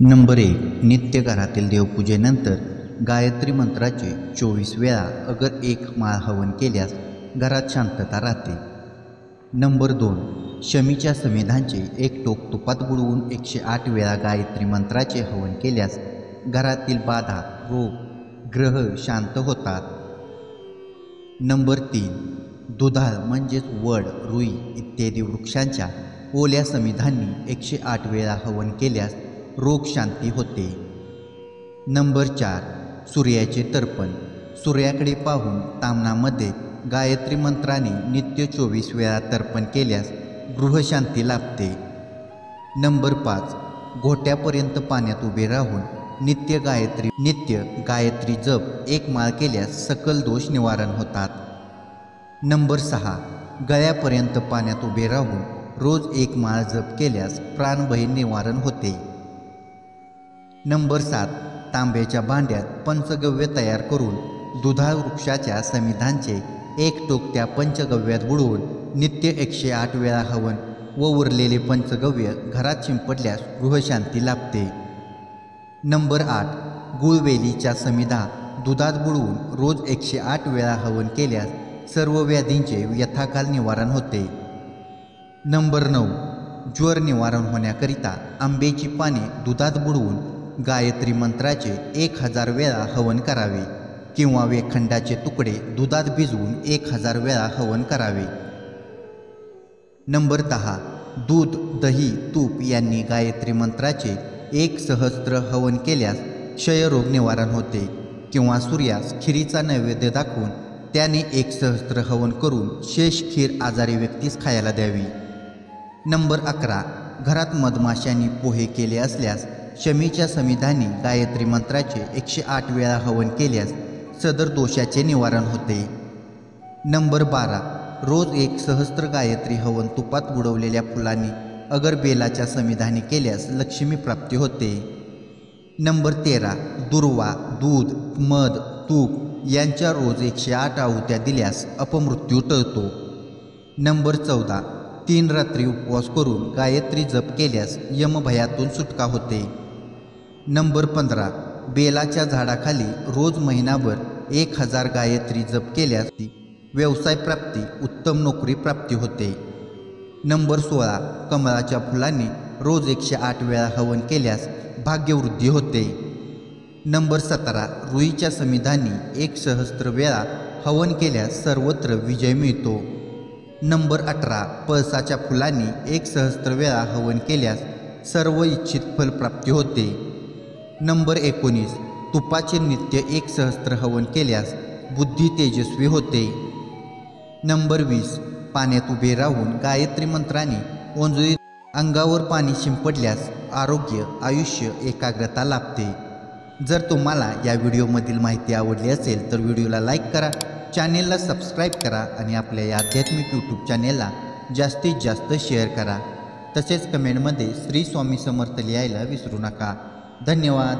Number 1. नित्य घरातील देवपूजेनंतर गायत्री मंत्राचे 24 वेळा अगर एक माळ हवन केल्यास घरात शांतता राहते. नंबर 2. शमीच्या समिधांचे एक टोक तुपात बुडवून 108 वेळा गायत्री मंत्राचे हवन केल्यास घरातील बाधा, रोग, ग्रह शांत होतात. नंबर 3. दुधाळ म्हणजेच वड, रुई इत्यादी वृक्षांच्या ओल्या समिधांनी 108 वेळा हवन केल्यास रोग शांती होते. नंबर 4. सूर्याचे तर्पण. सूर्याकडे पाहून तामनामध्ये गायत्री मंत्राने नित्य 24 वेळा तर्पण केल्यास गृहशांती लाभते. नंबर 5. घोट्यापर्यंत पाण्यात उभे राहून नित्य गायत्री जप एक माळ केल्यास सकल दोष निवारण होतात. नंबर 6. गळ्यापर्यंत पाण्यात उभे राहून रोज एक माळ जप केल्यास प्राणभय निवारण होते. नंबर 7. तांब्याच्या भांड्यात पंचगव्य तयार करून दुधाळ वृक्षाच्या समिधांचे एक टोक त्या पंचगव्यात बुडवून नित्य 108 वेळा हवन व उरलेले पंचगव्य घरात शिंपडल्यास गृहशांती लाभते. नंबर 8. गुळवेलीच्या समिधा दुधात बुडवून रोज 108 वेळा हवन केल्यास सर्व व्याधींचे यथाकाल निवारण होते. नंबर 9. ज्वर निवारण होण्याकरिता आंब्याची पाने दुधात बुडवून गायत्री मंत्राचे 1000 वेळा हवन करावे किंवा वेखंडाचे तुकडे दुधात भिजवून 1000 वेळा हवन करावे. नंबर 10. दूध, दही, तूप यांनी गायत्री मंत्राचे 1000 हवन केल्यास क्षयरोग निवारण होते किंवा सूर्यास खिरीचा नैवेद्य दाखवून त्याने 1000 हवन करून शेष खीर आजारी व्यक्तीस खायला द्यावी. नंबर 11. घरात मधमाशांनी पोहे केले असल्यास शमीच्या समिधांनी गायत्री मंत्राचे 108 वेळा हवन केल्यास सदर दोषाचे निवारण होते. नंबर 12. रोज 1000 गायत्री हवन तुपात बुडवलेल्या फुलांनी अगर बेलाच्या समिधानी केल्यास लक्ष्मी प्राप्ती होते. नंबर 13. दुर्वा, दूध, मध, तूप यांच्या रोज 108 आहुत्या दिल्यास अपमृत्यू टळतो. नंबर 14. 3 रात्री उपवास करून गायत्री जप केल्यास यमभयातून सुटका होते. नंबर 15. बेलाच्या झाडाखाली रोज महिनाभर 1000 गायत्री जप केल्यास व्यवसाय प्राप्ती, उत्तम नोकरी प्राप्ती होते. नंबर 16. कमळाच्या फुलांनी रोज 108 वेळा हवन केल्यास भाग्यवृद्धी होते. नंबर 17. रुईच्या समिधांनी 1000 वेळा हवन केल्यास सर्वत्र विजय मिळतो. नंबर 18. पळसाच्या फुलांनी 1000 वेळा हवन केल्यास सर्व इच्छित फल प्राप्ती होते. नंबर 19. तुपाचे नित्य 1000 हवन केल्यास बुद्धी तेजस्वी होते. नंबर 20. पाण्यात उभे राहून गायत्री मंत्राने ओंजळीत अंगावर पाणी शिंपडल्यास आरोग्य, आयुष्य, एकाग्रता लाभते. जर तुम्हाला या व्हिडिओमधील माहिती आवडली असेल तर व्हिडिओला लाईक करा, चॅनेलला सबस्क्राईब करा आणि आपल्या या आध्यात्मिक यूट्यूब चॅनेलला जास्तीत जास्त शेअर करा. तसेच कमेंटमध्ये श्री स्वामी समर्थ लिहायला विसरू नका. धन्यवाद.